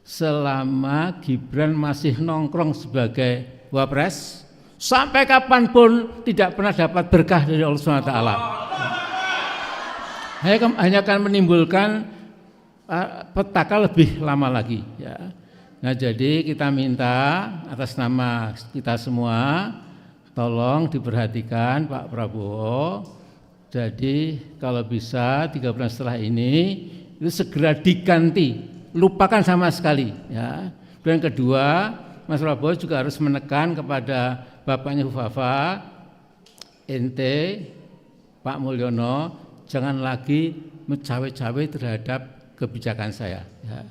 selama Gibran masih nongkrong sebagai wapres, sampai kapanpun tidak pernah dapat berkah dari Allah SWT. Hanya akan menimbulkan petaka lebih lama lagi. Ya. Nah, jadi kita minta atas nama kita semua, tolong diperhatikan Pak Prabowo. Jadi kalau bisa 3 bulan setelah ini itu segera diganti, lupakan sama sekali. Ya. Dan kedua, Mas Prabowo juga harus menekan kepada Bapaknya Hufafa, ente, Pak Mulyono, jangan lagi mencawe-cawe terhadap kebijakan saya. Ya.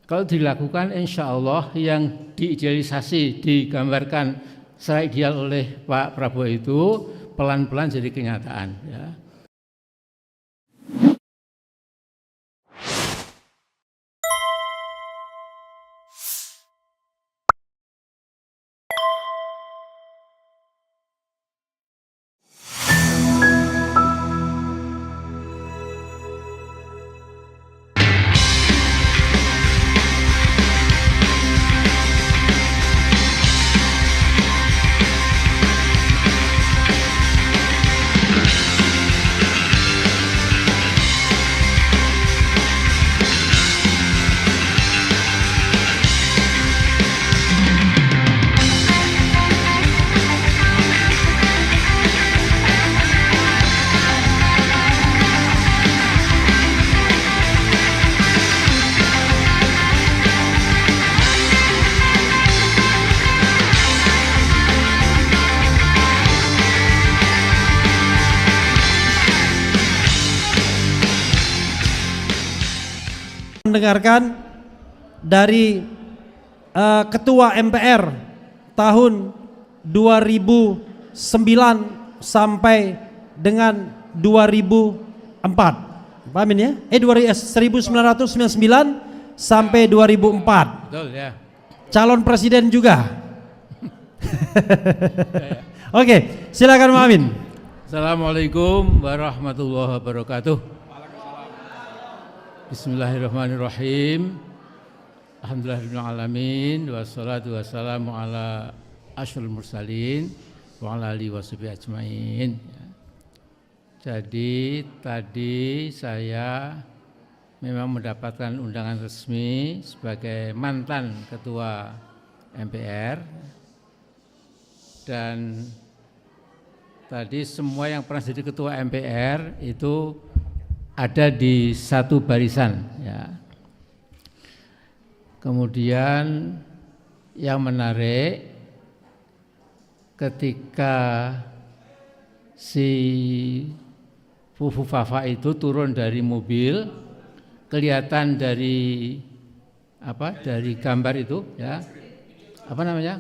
Kalau dilakukan, insya Allah yang diidealisasi, digambarkan secara ideal oleh Pak Prabowo itu pelan-pelan jadi kenyataan. Ya. Mendengarkan dari Ketua MPR tahun 2009 sampai dengan 2004. Pahamin ya? 1999 sampai 2004. Betul ya. Calon presiden juga. Oke, silakan Pak Amin. Assalamualaikum warahmatullahi wabarakatuh. Bismillahirrahmanirrahim. Alhamdulillahirrahmanirrahim. Wassalatu wassalamu ala asyrul mursalin wa ala alihi washabihi ajmain. Jadi tadi saya memang mendapatkan undangan resmi sebagai mantan ketua MPR, dan tadi semua yang pernah jadi ketua MPR itu ada di satu barisan. Ya. Kemudian yang menarik, ketika si Hufafa itu turun dari mobil, kelihatan dari dari gambar itu, ya, apa namanya?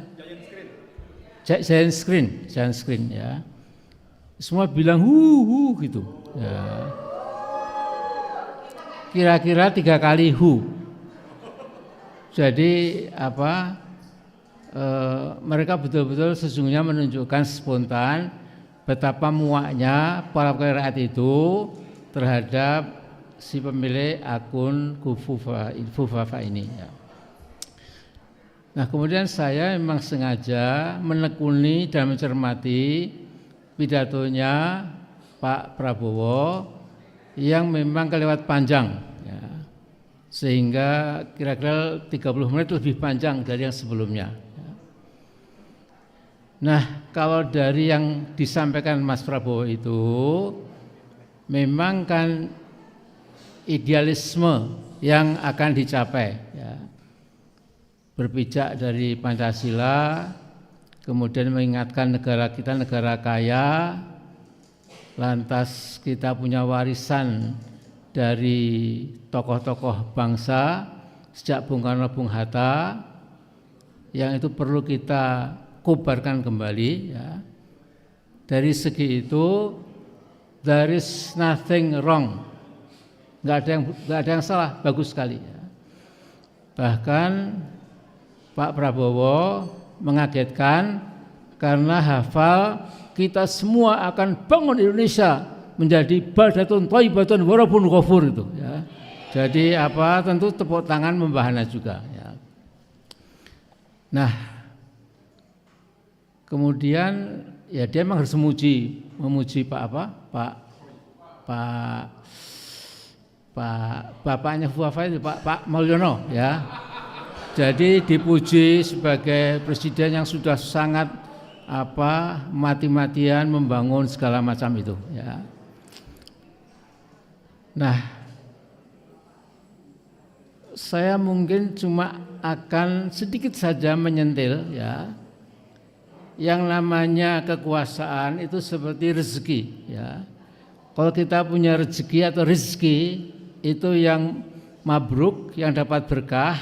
Giant screen, ya. Semua bilang hu gitu. Ya. Kira-kira 3 kali hu. Jadi mereka betul-betul sesungguhnya menunjukkan spontan betapa muaknya para rakyat itu terhadap si pemilik akun Hufafa ini. Ya. Nah, kemudian saya memang sengaja menekuni dan mencermati pidatonya Pak Prabowo yang memang kelewat panjang, ya, sehingga kira-kira 30 menit lebih panjang dari yang sebelumnya. Ya. Nah, kalau dari yang disampaikan Mas Prabowo itu memang kan idealisme yang akan dicapai, ya. Berpijak dari Pancasila, kemudian mengingatkan negara kita negara kaya, lantas kita punya warisan dari tokoh-tokoh bangsa sejak Bung Karno, Bung Hatta, yang itu perlu kita kobarkan kembali. Ya. Dari segi itu, there is nothing wrong, nggak ada yang salah, bagus sekali. Ya. Bahkan Pak Prabowo mengagetkan karena hafal kita semua akan bangun Indonesia menjadi baldatun thayyibatun wa rabbun ghafur itu, ya. Jadi tentu tepuk tangan membahana juga ya. Nah, kemudian ya dia memang harus memuji bapaknya Huwafa itu Pak Mulyono ya. Jadi dipuji sebagai presiden yang sudah sangat mati-matian membangun segala macam itu ya. Nah, saya mungkin cuma akan sedikit saja menyentil ya. Yang namanya kekuasaan itu seperti rezeki ya. Kalau kita punya rezeki atau rezeki itu yang mabruk, yang dapat berkah,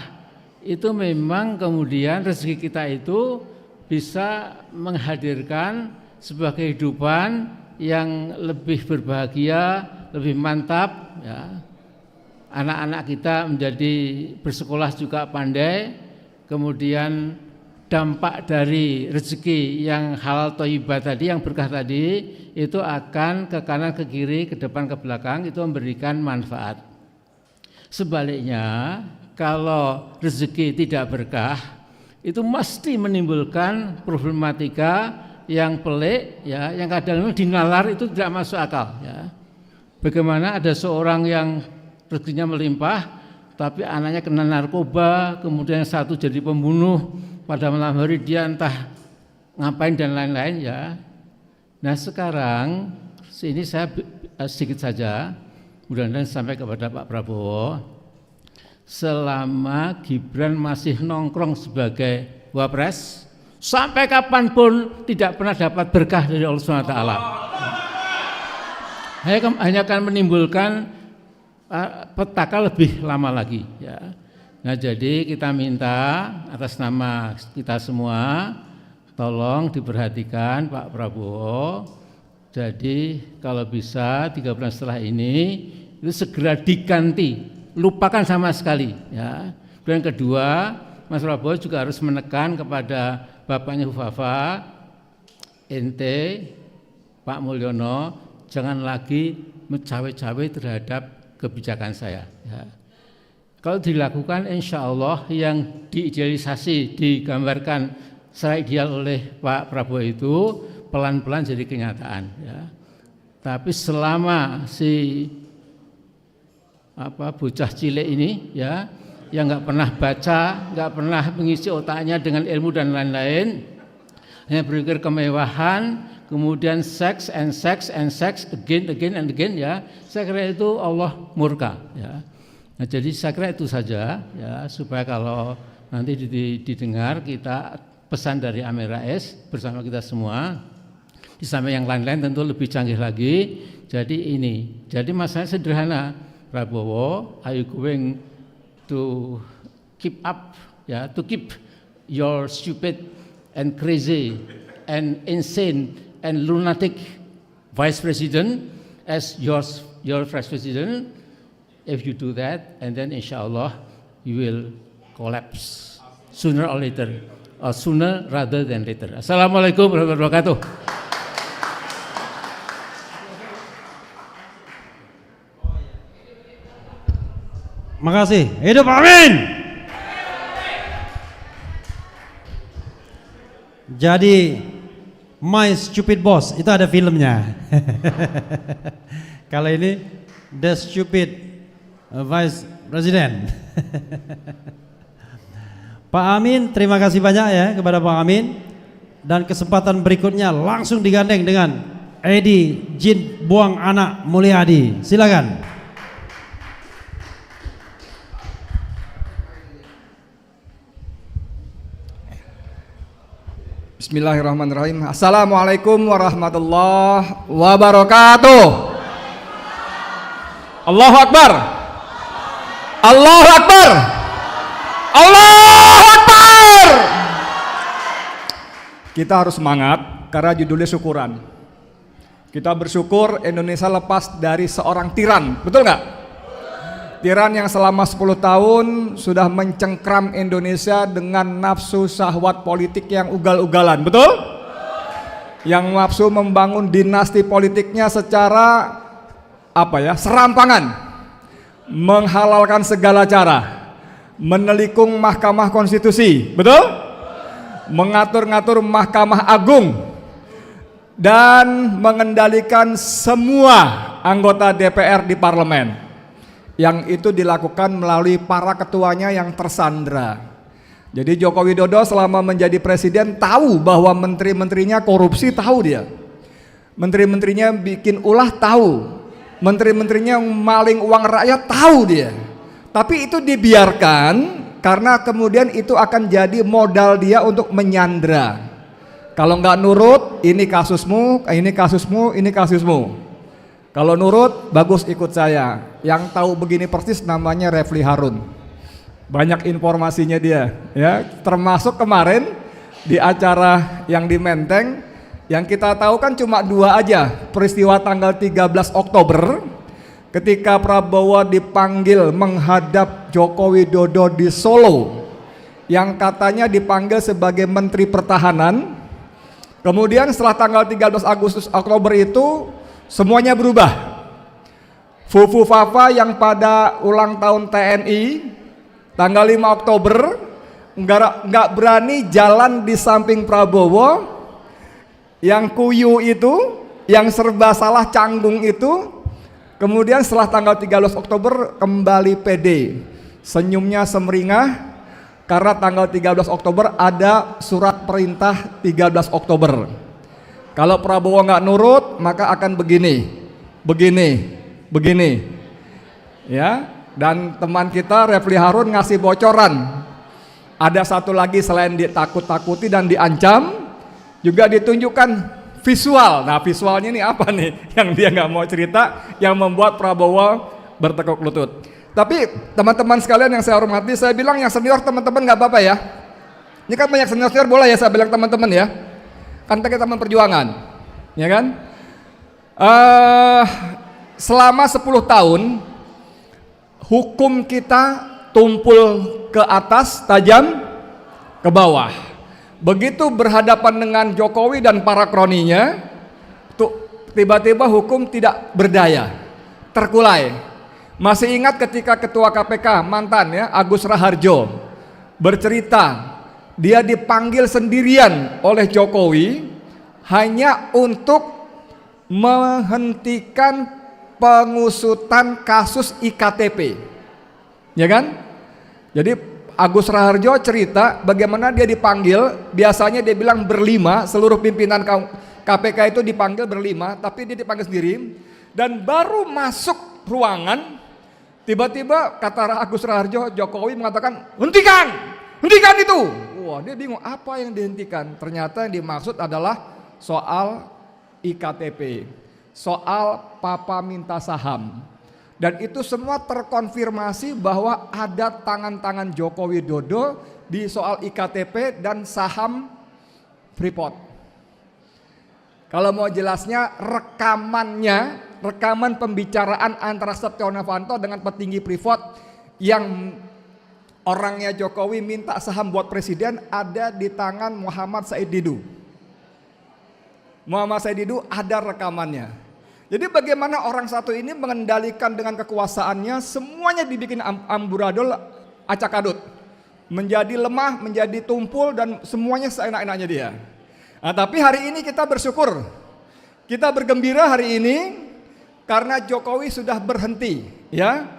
itu memang kemudian rezeki kita itu bisa menghadirkan sebuah kehidupan yang lebih berbahagia, lebih mantap ya. Anak-anak kita menjadi bersekolah juga pandai, kemudian dampak dari rezeki yang halal thayyibah tadi, yang berkah tadi, itu akan ke kanan, ke kiri, ke depan, ke belakang, itu memberikan manfaat. Sebaliknya, kalau rezeki tidak berkah, itu mesti menimbulkan problematika yang pelik, ya, yang kadang-kadang dinalar itu tidak masuk akal. Ya. Bagaimana ada seorang yang rezekinya melimpah, tapi anaknya kena narkoba, kemudian yang satu jadi pembunuh, pada malam hari dia entah ngapain dan lain-lain ya. Nah sekarang ini saya sedikit saja, mudah-mudahan sampai kepada Pak Prabowo. Selama Gibran masih nongkrong sebagai wapres, sampai kapanpun tidak pernah dapat berkah dari Allah SWT. Hanya akan menimbulkan petaka lebih lama lagi ya. Nah jadi kita minta atas nama kita semua, tolong diperhatikan Pak Prabowo. Jadi kalau bisa 3 bulan setelah ini itu segera diganti, lupakan sama sekali ya. Dan kedua, Mas Prabowo juga harus menekan kepada bapaknya Huwafa, ente Pak Mulyono, jangan lagi mencawe-cawe terhadap kebijakan saya ya. Kalau dilakukan insya Allah yang diidealisasi, digambarkan secara ideal oleh Pak Prabowo itu pelan-pelan jadi kenyataan ya. Tapi selama si bocah cilik ini ya, yang nggak pernah baca, nggak pernah mengisi otaknya dengan ilmu dan lain-lain, hanya berpikir kemewahan, kemudian seks again and again ya, saya kira itu Allah murka ya. Nah jadi saya kira itu saja ya, supaya kalau nanti didengar kita pesan dari Amin Rais bersama kita semua, di samping yang lain-lain tentu lebih canggih lagi. Jadi ini, jadi masalahnya sederhana, Prabowo, are you going to keep up ya, to keep your stupid and crazy and insane and lunatic vice president as your vice president? If you do that, and then insyaAllah you will collapse sooner or later, or sooner rather than later. Assalamualaikum warahmatullahi wabarakatuh. Makasih. Hidup Amin. Jadi My Stupid Boss itu ada filmnya. Kalau ini The Stupid Vice President. Pak Amin, terima kasih banyak ya kepada Pak Amin. Dan kesempatan berikutnya langsung digandeng dengan Edi Jin Buang Anak Mulyadi. Silakan. Bismillahirrahmanirrahim. Assalamualaikum warahmatullahi wabarakatuh. Allahu Akbar. Allahu Akbar. Allahu Akbar. Kita harus semangat karena judulnya syukuran. Kita bersyukur Indonesia lepas dari seorang tiran, betul nggak? Tiran yang selama 10 tahun sudah mencengkram Indonesia dengan nafsu syahwat politik yang ugal-ugalan, betul? Yang nafsu membangun dinasti politiknya secara serampangan. menghalalkan segala cara, menelikung Mahkamah Konstitusi, betul? Mengatur-ngatur Mahkamah Agung, dan mengendalikan semua anggota DPR di parlemen. Yang itu dilakukan melalui para ketuanya yang tersandra. Jadi Joko Widodo selama menjadi presiden tahu bahwa menteri-menterinya korupsi, tahu dia. Menteri-menterinya bikin ulah, tahu. Menteri-menterinya maling uang rakyat, tahu dia. Tapi itu dibiarkan karena kemudian itu akan jadi modal dia untuk menyandra. Kalau nggak nurut, ini kasusmu, ini kasusmu, ini kasusmu. Kalau nurut, bagus ikut saya. Yang tahu begini persis namanya Refli Harun. Banyak informasinya dia, ya. Termasuk kemarin di acara yang di Menteng, yang kita tahu kan cuma 2 aja. Peristiwa tanggal 13 Oktober, ketika Prabowo dipanggil menghadap Joko Widodo di Solo, yang katanya dipanggil sebagai Menteri Pertahanan. Kemudian setelah tanggal 13 Oktober itu semuanya berubah. Fufu Fafa yang pada ulang tahun TNI tanggal 5 Oktober nggak berani jalan di samping Prabowo. Yang kuyu itu, yang serba salah canggung itu, kemudian setelah tanggal 13 Oktober kembali pede. Senyumnya semeringah karena tanggal 13 Oktober ada surat perintah 13 Oktober. Kalau Prabowo nggak nurut, maka akan begini, ya. Dan teman kita Refli Harun ngasih bocoran. Ada satu lagi selain ditakut-takuti dan diancam, juga ditunjukkan visual. Nah, visualnya ini apa nih? Yang dia nggak mau cerita, yang membuat Prabowo bertekuk lutut. Tapi teman-teman sekalian yang saya hormati, saya bilang yang senior teman-teman nggak apa-apa ya. Ini kan banyak senior boleh ya saya bilang teman-teman ya. Kan kita teman perjuangan, ya kan? Selama 10 tahun hukum kita tumpul ke atas, tajam ke bawah. Begitu berhadapan dengan Jokowi dan para kroninya, tiba-tiba hukum tidak berdaya, terkulai. Masih ingat ketika Ketua KPK mantan ya Agus Raharjo bercerita, dia dipanggil sendirian oleh Jokowi hanya untuk menghentikan pengusutan kasus IKTP, ya kan? Jadi Agus Raharjo cerita bagaimana dia dipanggil. Biasanya dia bilang berlima, seluruh pimpinan KPK itu dipanggil berlima, tapi dia dipanggil sendiri. Dan baru masuk ruangan, tiba-tiba kata Agus Raharjo, Jokowi mengatakan, hentikan itu. Wah, dia bingung apa yang dihentikan. Ternyata yang dimaksud adalah soal IKTP, soal papa minta saham. Dan itu semua terkonfirmasi bahwa ada tangan-tangan Joko Widodo di soal IKTP dan saham Freeport. Kalau mau jelasnya, rekaman pembicaraan antara Setia Novanto dengan petinggi Freeport yang orangnya Jokowi minta saham buat presiden ada di tangan Muhammad Said Didu. Muhammad Said Didu ada rekamannya. Jadi bagaimana orang satu ini mengendalikan dengan kekuasaannya, semuanya dibikin amburadul, acak-adut. Menjadi lemah, menjadi tumpul, dan semuanya seenak-enaknya dia. Nah, tapi hari ini kita bersyukur, kita bergembira hari ini karena Jokowi sudah berhenti. Ya,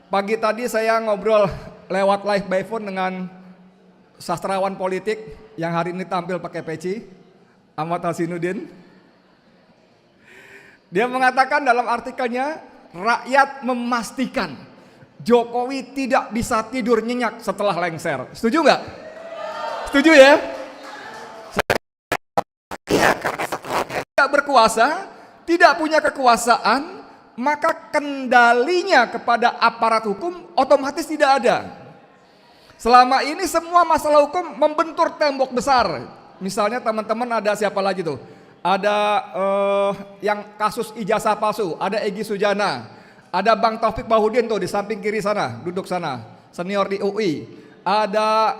pagi tadi saya ngobrol lewat live by phone dengan sastrawan politik yang hari ini tampil pakai peci, Ahmad Hasinuddin. Dia mengatakan dalam artikelnya, rakyat memastikan Jokowi tidak bisa tidur nyenyak setelah lengser. Setuju nggak? Setuju ya? Karena setelah tidak berkuasa, tidak punya kekuasaan, maka kendalinya kepada aparat hukum otomatis tidak ada. Selama ini semua masalah hukum membentur tembok besar. Misalnya teman-teman ada siapa lagi tuh? Ada yang kasus ijazah palsu, ada Egy Sujana, ada Bang Taufik Bahudin tuh di samping kiri sana, duduk sana, senior di UI. Ada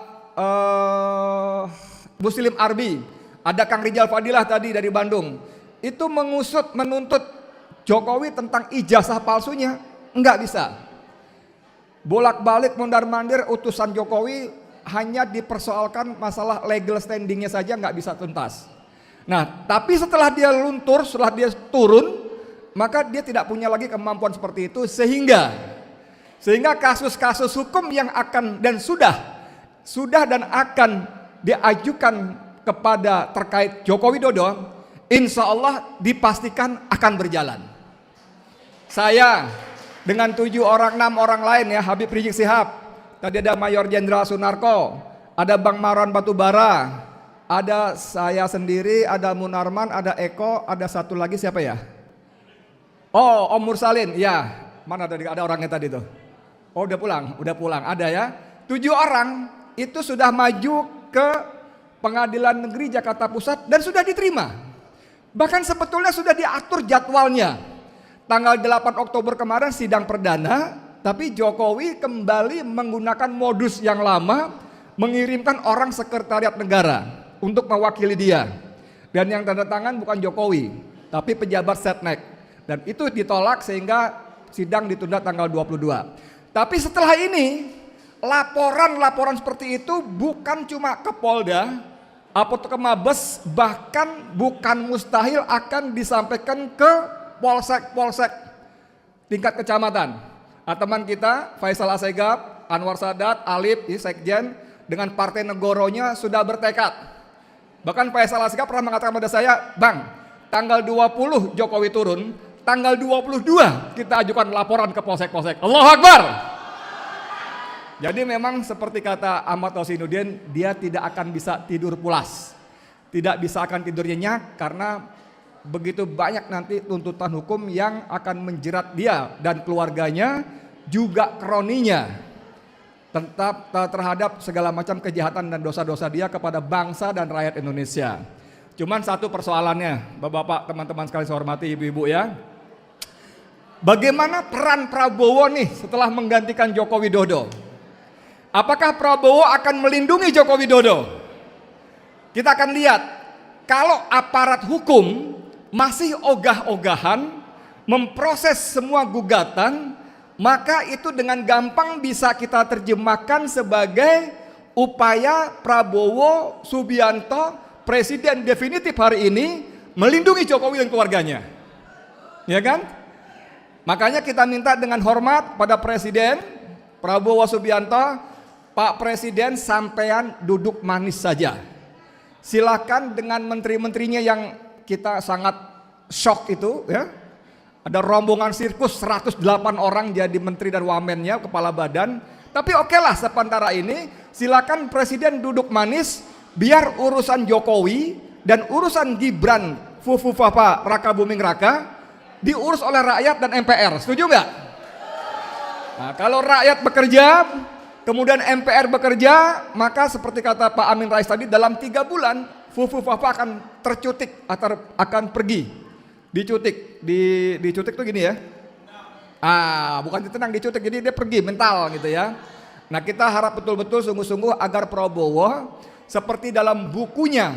Muslim Arbi, ada Kang Rijal Fadilah tadi dari Bandung. Itu menuntut Jokowi tentang ijazah palsunya, enggak bisa. Bolak-balik mondar-mandir utusan Jokowi hanya dipersoalkan masalah legal standingnya saja nggak bisa tuntas. Nah, tapi setelah dia luntur, setelah dia turun, maka dia tidak punya lagi kemampuan seperti itu sehingga kasus-kasus hukum yang akan dan sudah dan akan diajukan kepada terkait Joko Widodo, insya Allah dipastikan akan berjalan. Saya dengan 6 orang lain ya, Habib Rizik Sihab, tadi ada Mayor Jenderal Sunarko, ada Bang Marwan Batubara, ada saya sendiri, ada Munarman, ada Eko, ada satu lagi siapa ya? Oh, Om Mursalin, ya. Mana ada orangnya tadi tuh? Oh, udah pulang, ada ya. 7 orang itu sudah maju ke Pengadilan Negeri Jakarta Pusat dan sudah diterima. Bahkan sebetulnya sudah diatur jadwalnya. Tanggal 8 Oktober kemarin sidang perdana, tapi Jokowi kembali menggunakan modus yang lama, mengirimkan orang sekretariat negara untuk mewakili dia. Dan yang tanda tangan bukan Jokowi, tapi pejabat Setnek. Dan itu ditolak sehingga sidang ditunda tanggal 22. Tapi setelah ini, laporan seperti itu bukan cuma ke Polda, atau ke Mabes, bahkan bukan mustahil akan disampaikan ke polsek tingkat kecamatan. Teman kita Faisal Asegaf, Anwar Sadat, Alip, Sekjen dengan Partai Negoronya sudah bertekad. Bahkan Faisal Asegaf pernah mengatakan pada saya, Bang, tanggal 20 Jokowi turun, tanggal 22 kita ajukan laporan ke polsek-polsek. Allahu Akbar. Jadi memang seperti kata Ahmad Rosinuddin, dia tidak akan bisa tidur pulas, tidak bisa akan tidur nyenyak karena begitu banyak nanti tuntutan hukum yang akan menjerat dia dan keluarganya, juga kroninya, tetap terhadap segala macam kejahatan dan dosa-dosa dia kepada bangsa dan rakyat Indonesia. Cuman satu persoalannya, Bapak-bapak, teman-teman sekalian saya hormati, ibu-ibu ya. Bagaimana peran Prabowo nih setelah menggantikan Joko Widodo? Apakah Prabowo akan melindungi Joko Widodo? Kita akan lihat, kalau aparat hukum masih ogah-ogahan memproses semua gugatan, maka itu dengan gampang bisa kita terjemahkan sebagai upaya Prabowo Subianto, presiden definitif hari ini, melindungi Jokowi dan keluarganya. Ya kan? Makanya kita minta dengan hormat pada Presiden Prabowo Subianto, Pak Presiden, sampean duduk manis saja. Silakan dengan menteri-menterinya yang kita sangat shock itu ya. Ada rombongan sirkus 108 orang jadi menteri dan wamennya, kepala badan. Tapi oke lah sementara ini silakan Presiden duduk manis, biar urusan Jokowi dan urusan Gibran Fufu Papa Raka Buming Raka diurus oleh rakyat dan MPR. Setuju nggak? Nah, kalau rakyat bekerja, kemudian MPR bekerja, maka seperti kata Pak Amin Rais tadi, dalam 3 bulan Fufu Papa akan tercutik atau akan pergi. Dicutik, dicutik tuh gini ya. Bukan ditenang, dicutik, jadi dia pergi mental gitu ya. Nah, kita harap betul-betul sungguh-sungguh agar Prabowo seperti dalam bukunya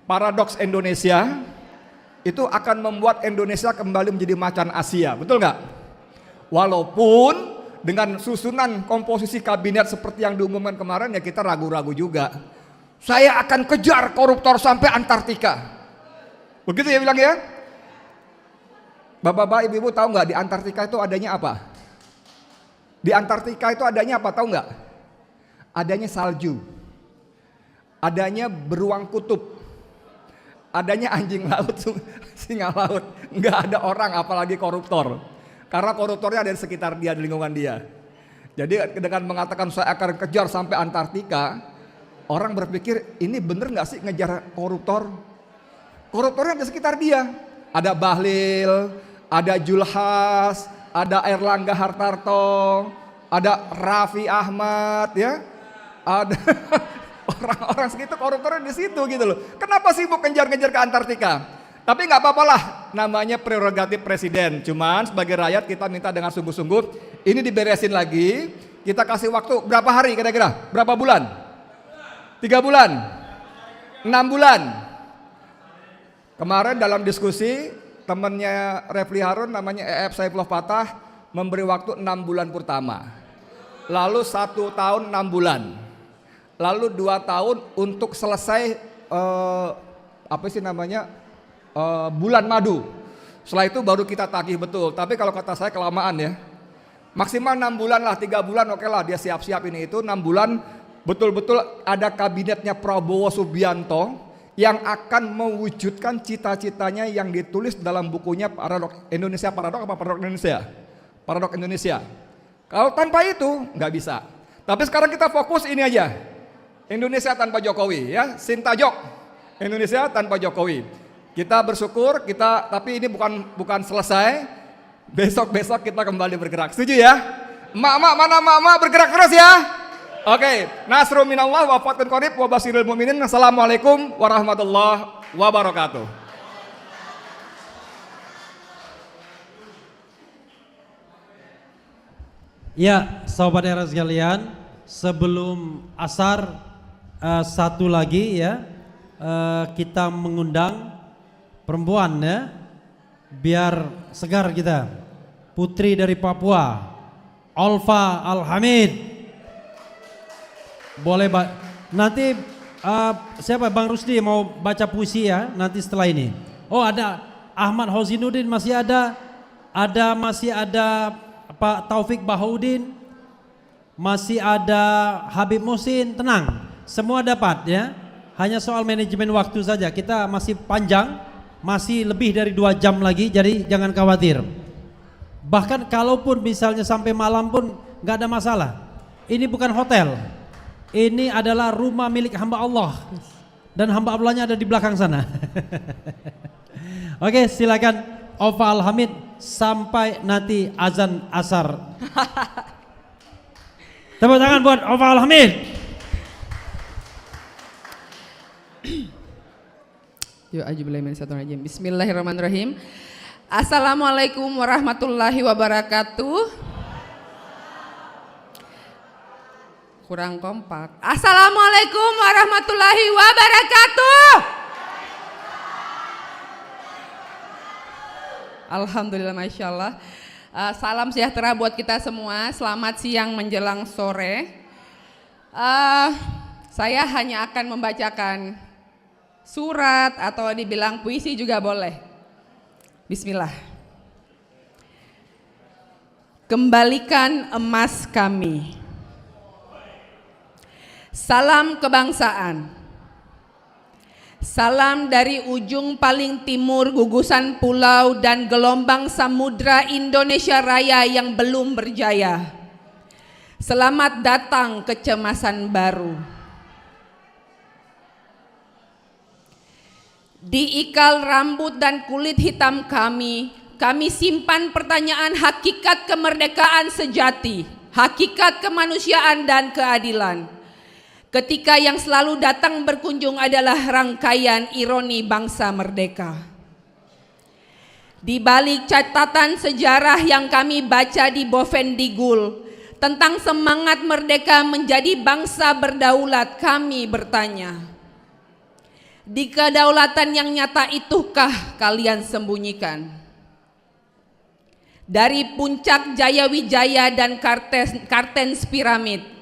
Paradoks Indonesia itu akan membuat Indonesia kembali menjadi macan Asia, betul nggak? Walaupun dengan susunan komposisi kabinet seperti yang diumumkan kemarin ya kita ragu-ragu juga. Saya akan kejar koruptor sampai Antartika. Begitu ya bilang ya. Bapak-bapak, ibu-ibu tahu nggak di Antartika itu adanya apa? Di Antartika itu adanya apa, tahu nggak? Adanya salju. Adanya beruang kutub. Adanya anjing laut, singa laut. Nggak ada orang apalagi koruptor. Karena koruptornya ada di sekitar dia, di lingkungan dia. Jadi dengan mengatakan saya akan kejar sampai Antartika, orang berpikir ini bener nggak sih ngejar koruptor? Koruptornya ada di sekitar dia. Ada Bahlil, ada Julhas, ada Erlangga Hartarto, ada Raffi Ahmad, ya, ada orang-orang segitu koruptornya di situ gitu loh. Kenapa sibuk ngejar-ngejar ke Antartika? Tapi nggak apa-apa lah, namanya prerogatif presiden. Cuman sebagai rakyat kita minta dengan sungguh-sungguh ini diberesin lagi. Kita kasih waktu berapa hari kira-kira? Berapa bulan? 3 bulan? 6 bulan? Kemarin dalam diskusi temannya Refli Harun namanya EF Saifullah Fatah memberi waktu 6 bulan pertama. lalu 1 tahun 6 bulan, lalu 2 tahun untuk selesai bulan madu. Setelah itu baru kita tagih betul. Tapi kalau kata saya kelamaan ya, maksimal 6 bulan lah, 3 bulan oke lah dia siap-siap ini itu. 6 bulan betul-betul ada kabinetnya Prabowo Subianto yang akan mewujudkan cita-citanya yang ditulis dalam bukunya Paradok Indonesia. Paradok Indonesia. Kalau tanpa itu nggak bisa. Tapi sekarang kita fokus ini aja, Indonesia tanpa Jokowi ya, Sintajok Indonesia tanpa Jokowi. Kita bersyukur, tapi ini bukan selesai. Besok kita kembali bergerak. Setuju ya? Emak-emak, mana emak-emak bergerak terus ya? Oke, nasrul minallah wa fathun qarib wa basyiril mu'minin. Assalamualaikum warahmatullahi wabarakatuh. Ya, sahabat era sekalian, sebelum asar satu lagi ya, kita mengundang perempuan ya, biar segar kita. Putri dari Papua, Olfa Al-Hamid. Boleh nanti siapa Bang Rusdi mau baca puisi ya nanti setelah ini. Oh ada Ahmad Hauzinuddin masih ada Pak Taufik Bahaudin, masih ada Habib Muhsin. Tenang, semua dapat ya. Hanya soal manajemen waktu saja. Kita masih panjang, masih lebih dari 2 jam lagi, jadi jangan khawatir. Bahkan kalaupun misalnya sampai malam pun nggak ada masalah. Ini bukan hotel, ini adalah rumah milik hamba Allah, dan hamba Allahnya ada di belakang sana. Oke, silakan Olfa Al-Hamid sampai nanti azan asar. Tepuk tangan buat Olfa Al-Hamid. Bismillahirrahmanirrahim. Assalamualaikum warahmatullahi wabarakatuh. Kurang kompak. Assalamualaikum warahmatullahi wabarakatuh. Alhamdulillah, Masya Allah. Salam sejahtera buat kita semua. Selamat siang menjelang sore. Saya hanya akan membacakan surat atau dibilang puisi juga boleh. Bismillah. Kembalikan emas kami. Salam kebangsaan. Salam dari ujung paling timur gugusan pulau dan gelombang samudra Indonesia Raya yang belum berjaya. Selamat datang kecemasan baru. Di ikal rambut dan kulit hitam kami simpan pertanyaan hakikat kemerdekaan sejati, hakikat kemanusiaan dan keadilan. Ketika yang selalu datang berkunjung adalah rangkaian ironi bangsa merdeka. Di balik catatan sejarah yang kami baca di Bovendigul tentang semangat merdeka menjadi bangsa berdaulat, kami bertanya, di kedaulatan yang nyata itukah kalian sembunyikan? Dari puncak Jayawijaya dan Kartens Piramid,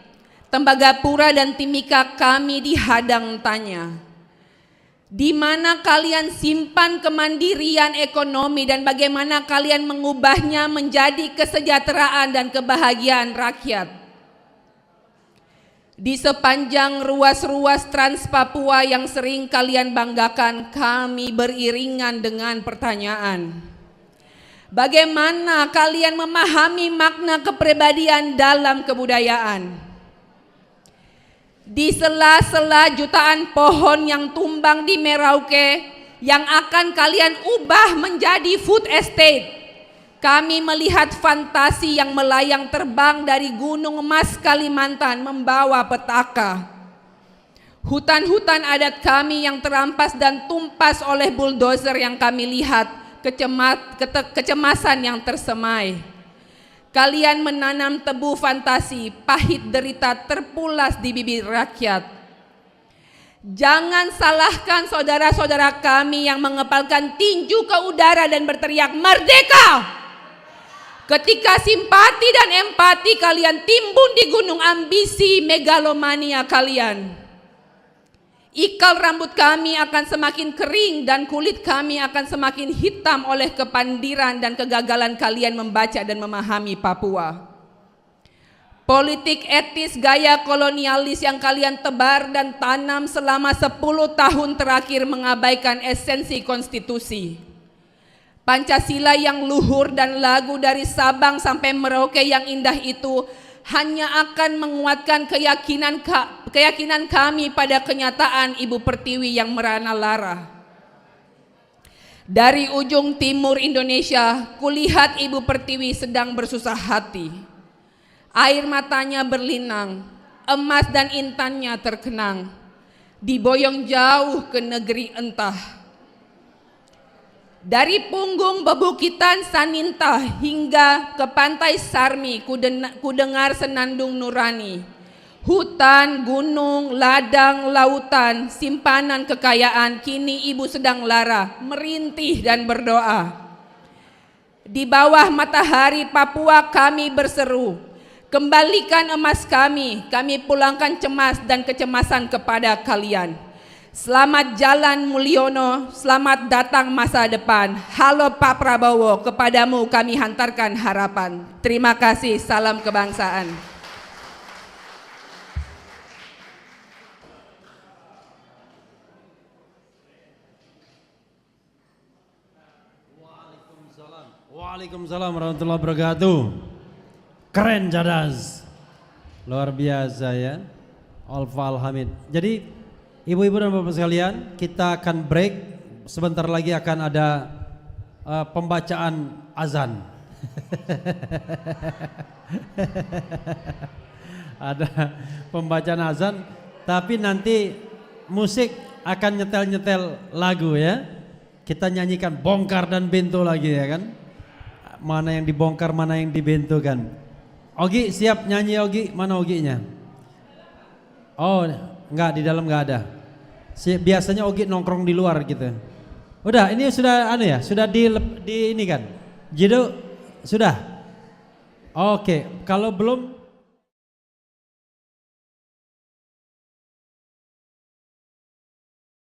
Tembagapura dan Timika kami dihadang tanya, di mana kalian simpan kemandirian ekonomi dan bagaimana kalian mengubahnya menjadi kesejahteraan dan kebahagiaan rakyat? Di sepanjang ruas-ruas Trans Papua yang sering kalian banggakan, kami beriringan dengan pertanyaan, bagaimana kalian memahami makna kepribadian dalam kebudayaan? Di sela-sela jutaan pohon yang tumbang di Merauke yang akan kalian ubah menjadi food estate, kami melihat fantasi yang melayang terbang dari Gunung Emas Kalimantan membawa petaka. Hutan-hutan adat kami yang terampas dan tumpas oleh bulldozer yang kami lihat, kecemasan yang tersemai. Kalian menanam tebu fantasi, pahit derita terpulas di bibir rakyat. Jangan salahkan saudara-saudara kami yang mengepalkan tinju ke udara dan berteriak merdeka. Ketika simpati dan empati kalian timbun di gunung ambisi megalomania kalian, ikal rambut kami akan semakin kering dan kulit kami akan semakin hitam oleh kepandiran dan kegagalan kalian membaca dan memahami Papua. Politik etis gaya kolonialis yang kalian tebar dan tanam selama 10 tahun terakhir mengabaikan esensi konstitusi. Pancasila yang luhur dan lagu dari Sabang sampai Merauke yang indah itu hanya akan menguatkan keyakinan kami pada kenyataan Ibu Pertiwi yang merana lara. Dari ujung timur Indonesia, kulihat Ibu Pertiwi sedang bersusah hati. Air matanya berlinang, emas dan intannya terkenang, diboyong jauh ke negeri entah. Dari punggung bebukitan Saninta hingga ke pantai Sarmi, ku dengar senandung nurani. Hutan, gunung, ladang, lautan, simpanan kekayaan, kini ibu sedang lara, merintih dan berdoa. Di bawah matahari Papua kami berseru, kembalikan emas kami pulangkan cemas dan kecemasan kepada kalian. Selamat jalan Mulyono, selamat datang masa depan. Halo Pak Prabowo, kepadamu kami hantarkan harapan. Terima kasih, salam kebangsaan. Waalaikumsalam warahmatullahi wabarakatuh. Keren cadas, luar biasa ya, Alfa Alhamid. Jadi ibu-ibu dan bapak sekalian, kita akan break. Sebentar lagi akan ada pembacaan azan. Ada pembacaan azan, tapi nanti musik akan nyetel-nyetel lagu ya. Kita nyanyikan bongkar dan bentuk lagi ya kan. Mana yang dibongkar, mana yang dibentukan. Ogi siap nyanyi Ogi? Mana Oginya? Oh, enggak, di dalam enggak ada. Biasanya Ogi nongkrong di luar gitu. Udah, ini sudah sudah di ini kan. Jido sudah. Oke, kalau belum